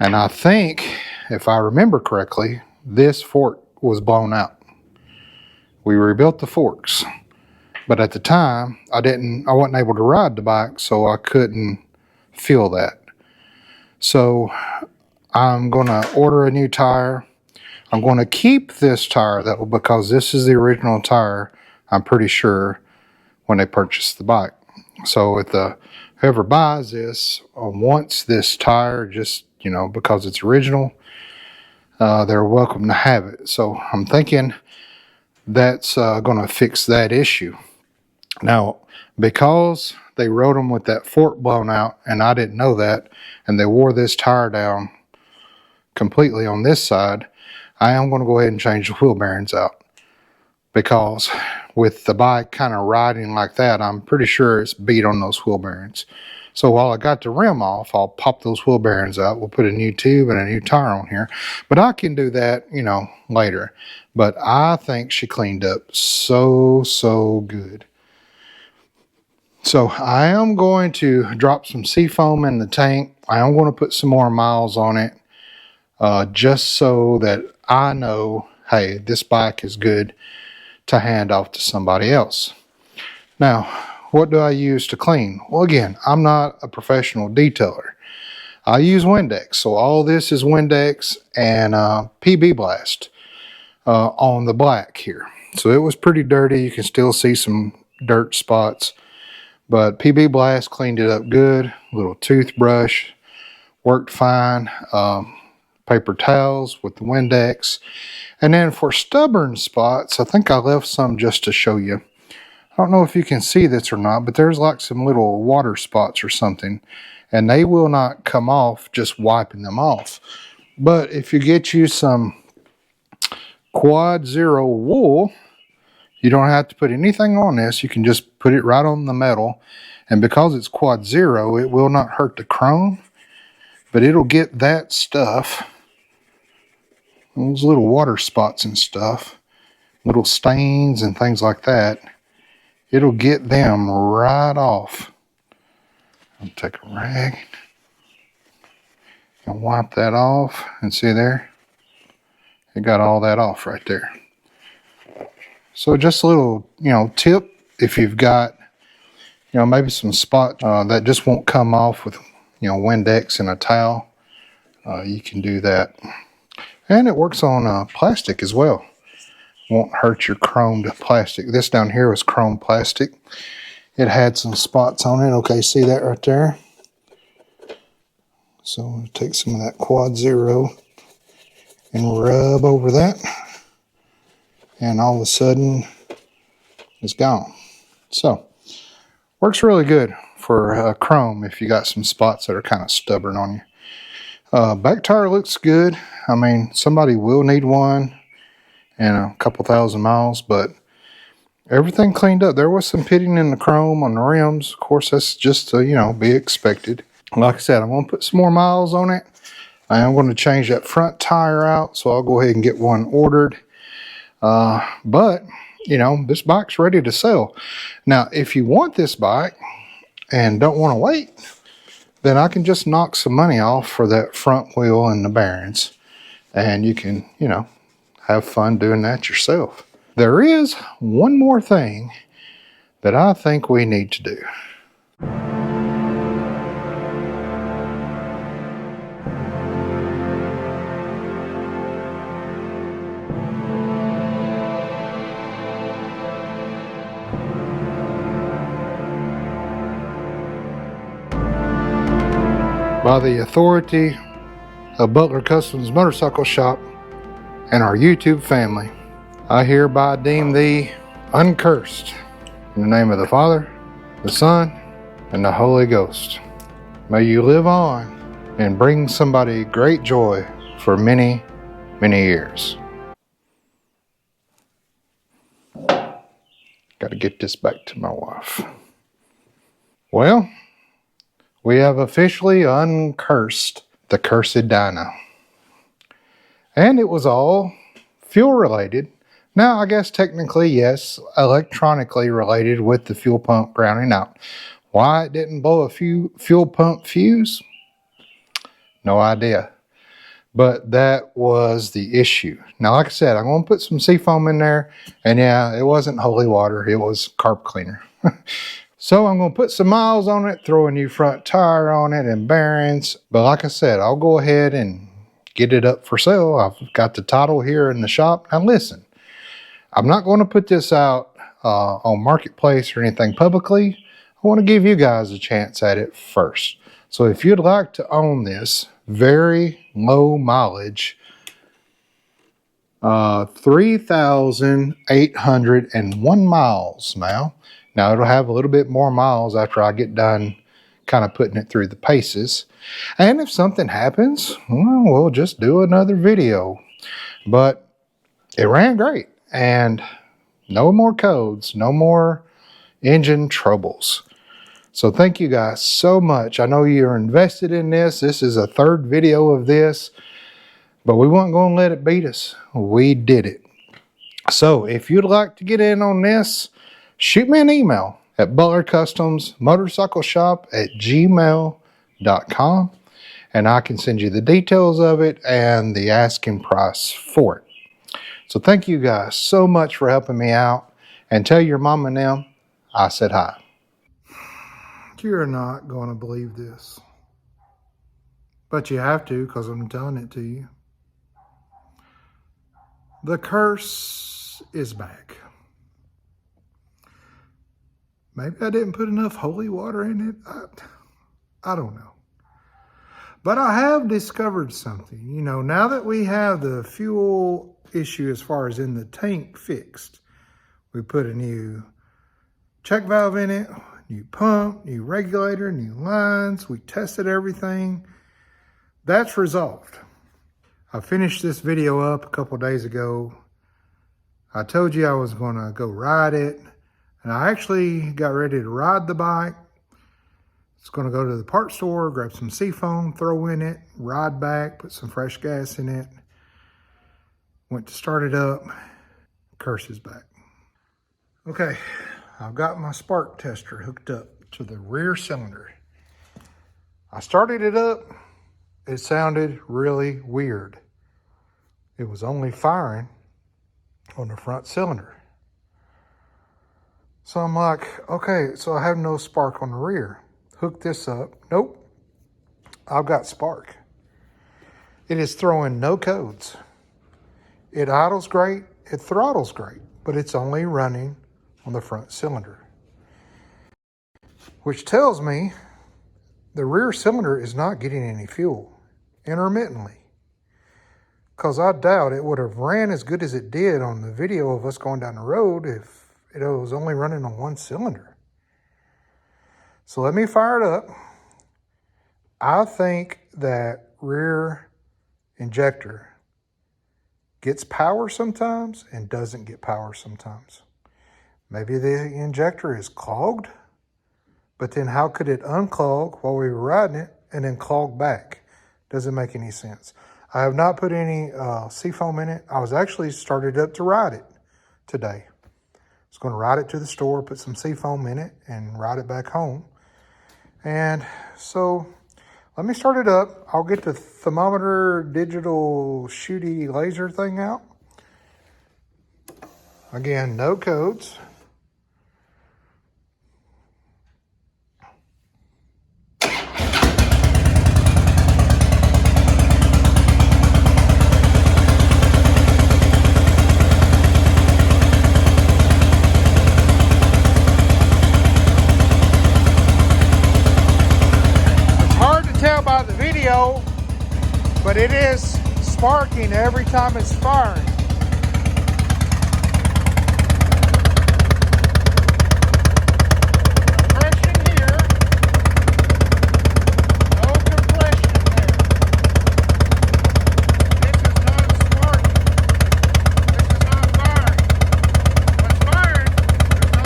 And I think, if I remember correctly, this fork was blown out. We rebuilt the forks, but at the time I wasn't able to ride the bike, so I couldn't feel that. So I'm gonna order a new tire. I'm gonna keep this tire though, because this is the original tire, I'm pretty sure, when they purchased the bike. So if whoever buys this wants this tire, just, you know, because it's original, they're welcome to have it. So I'm thinking that's gonna fix that issue. Now, because they rode them with that fork blown out, and I didn't know that, and they wore this tire down completely on this side, I am going to go ahead and change the wheel bearings out. Because with the bike kind of riding like that, I'm pretty sure it's beat on those wheel bearings. So while I got the rim off, I'll pop those wheel bearings out. We'll put a new tube and a new tire on here. But I can do that, you know, later. But I think she cleaned up so good. So I am going to drop some seafoam in the tank. I am going to put some more miles on it, just so that I know, hey, this bike is good to hand off to somebody else. Now, what do I use to clean? Well, again, I'm not a professional detailer. I use Windex. So all this is Windex and PB Blast on the black here. So it was pretty dirty. You can still see some dirt spots. But PB Blast cleaned it up good. Little toothbrush worked fine. Paper towels with the Windex. And then for stubborn spots, I think I left some just to show you. I don't know if you can see this or not, but there's like some little water spots or something. And they will not come off just wiping them off. But if you get you some Quad Zero wool, you don't have to put anything on this. You can just put it right on the metal. And because it's Quad Zero, it will not hurt the chrome. But it'll get that stuff, those little water spots and stuff, little stains and things like that. It'll get them right off. I'll take a rag and wipe that off. And see there? It got all that off right there. So just a little, you know, tip, if you've got, you know, maybe some spots that just won't come off with, you know, Windex and a towel, you can do that. And it works on plastic as well. Won't hurt your chromed plastic. This down here was chrome plastic. It had some spots on it. Okay, see that right there? So we'll take some of that Quad Zero and rub over that. And all of a sudden, it's gone. So, works really good for chrome if you got some spots that are kind of stubborn on you. Back tire looks good. I mean, somebody will need one in a couple thousand miles, but everything cleaned up. There was some pitting in the chrome on the rims. Of course, that's just to, you know, be expected. Like I said, I'm going to put some more miles on it. I am going to change that front tire out, so I'll go ahead and get one ordered. But, you know, this bike's ready to sell. Now, if you want this bike and don't want to wait, then I can just knock some money off for that front wheel and the bearings. And you can, you know, have fun doing that yourself. There is one more thing that I think we need to do. By the authority of Butler Customs Motorcycle Shop and our YouTube family, I hereby deem thee uncursed. In the name of the Father, the Son, and the Holy Ghost. May you live on and bring somebody great joy for many, many years. Got to get this back to my wife. Well, we have officially uncursed the cursed Dyna. And it was all fuel related. Now, I guess technically, yes, electronically related with the fuel pump grounding out. Why it didn't blow a fuel pump fuse? No idea. But that was the issue. Now, like I said, I'm going to put some seafoam in there. And yeah, it wasn't holy water. It was carb cleaner. So I'm going to put some miles on it, throw a new front tire on it and bearings. But like I said, I'll go ahead and get it up for sale. I've got the title here in the shop. Now listen, I'm not going to put this out on Marketplace or anything publicly. I want to give you guys a chance at it first. So if you'd like to own this very low mileage, 3,801 miles now. Now it'll have a little bit more miles after I get done kind of putting it through the paces. And if something happens, well, we'll just do another video. But it ran great. And no more codes, no more engine troubles. So thank you guys so much. I know you're invested in this. This is a third video of this. But we weren't going to let it beat us. We did it. So if you'd like to get in on this, shoot me an email at butlercustomsmotorcycleshop@gmail.com and I can send you the details of it and the asking price for it. So thank you guys so much for helping me out, and tell your mom and them I said hi. You're not going to believe this, but you have to because I'm telling it to you. The curse is back. Maybe I didn't put enough holy water in it. I don't know. But I have discovered something. You know, now that we have the fuel issue as far as in the tank fixed, we put a new check valve in it, new pump, new regulator, new lines. We tested everything. That's resolved. I finished this video up a couple days ago. I told you I was going to go ride it. And I actually got ready to ride the bike. It's going to go to the parts store, grab some seafoam, throw in it, ride back, put some fresh gas in it. Went to start it up. Curse is back. Okay, I've got my spark tester hooked up to the rear cylinder. I started it up. It sounded really weird. It was only firing on the front cylinder. So I'm like, okay, so I have no spark on the rear. Hook this up. Nope. I've got spark. It is throwing no codes. It idles great. It throttles great. But it's only running on the front cylinder. Which tells me the rear cylinder is not getting any fuel intermittently. Because I doubt it would have ran as good as it did on the video of us going down the road if it was only running on one cylinder. So let me fire it up. I think that rear injector gets power sometimes and doesn't get power sometimes. Maybe the injector is clogged, but then how could it unclog while we were riding it and then clog back? Doesn't make any sense. I have not put any seafoam in it. I was actually started up to ride it today. I was going to ride it to the store, put some seafoam in it, and ride it back home. And so let me start it up. I'll get the thermometer digital shooty laser thing out. Again, no codes. But it is sparking every time it's firing. Compression here. No compression there. This is not sparking. This is not firing. What's firing, there's no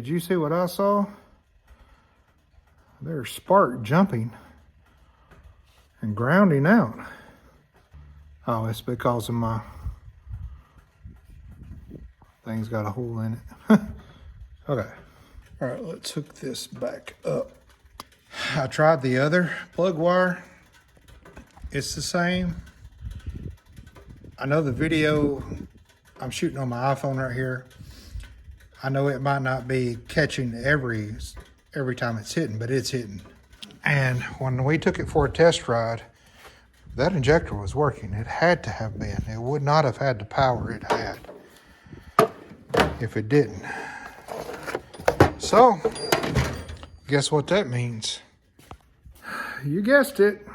did you see what I saw? There's spark jumping and grounding out. Oh, it's because of my thing's got a hole in it. Okay. All right, let's hook this back up. I tried the other plug wire. It's the same. I know the video I'm shooting on my iPhone right here. I know it might not be catching every time it's hitting, but it's hitting. And when we took it for a test ride, that injector was working. It had to have been. It would not have had the power it had if it didn't. So, guess what that means? You guessed it,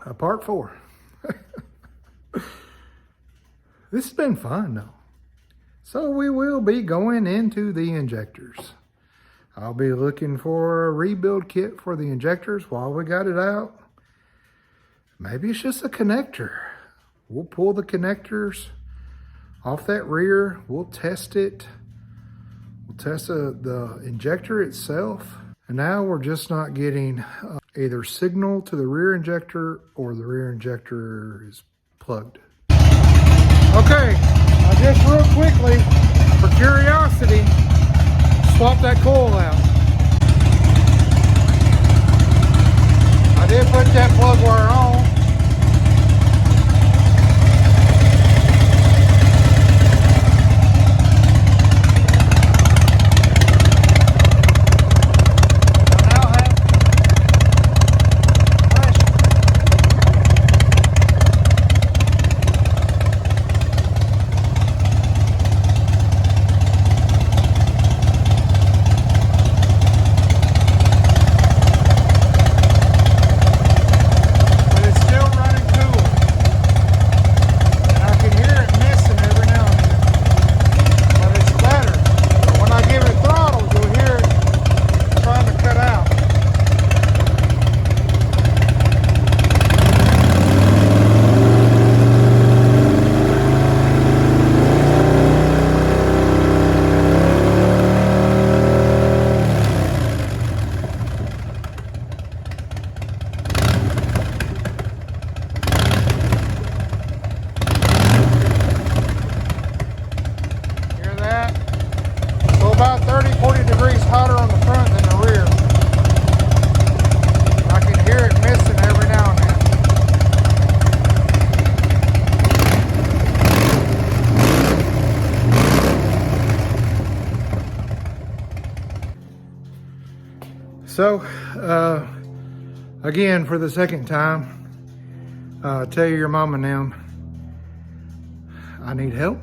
a part 4. This has been fun though. So we will be going into the injectors. I'll be looking for a rebuild kit for the injectors while we got it out. Maybe it's just a connector. We'll pull the connectors off that rear. We'll test it. We'll test the injector itself. And now we're just not getting either signal to the rear injector or the rear injector is plugged. Okay, just real quickly, for curiosity, swap that coil out. I did put that plug wire on. About 30-40 degrees hotter on the front than the rear. I can hear it missing every now and then. So, again, for the second time, tell your mom and them I need help.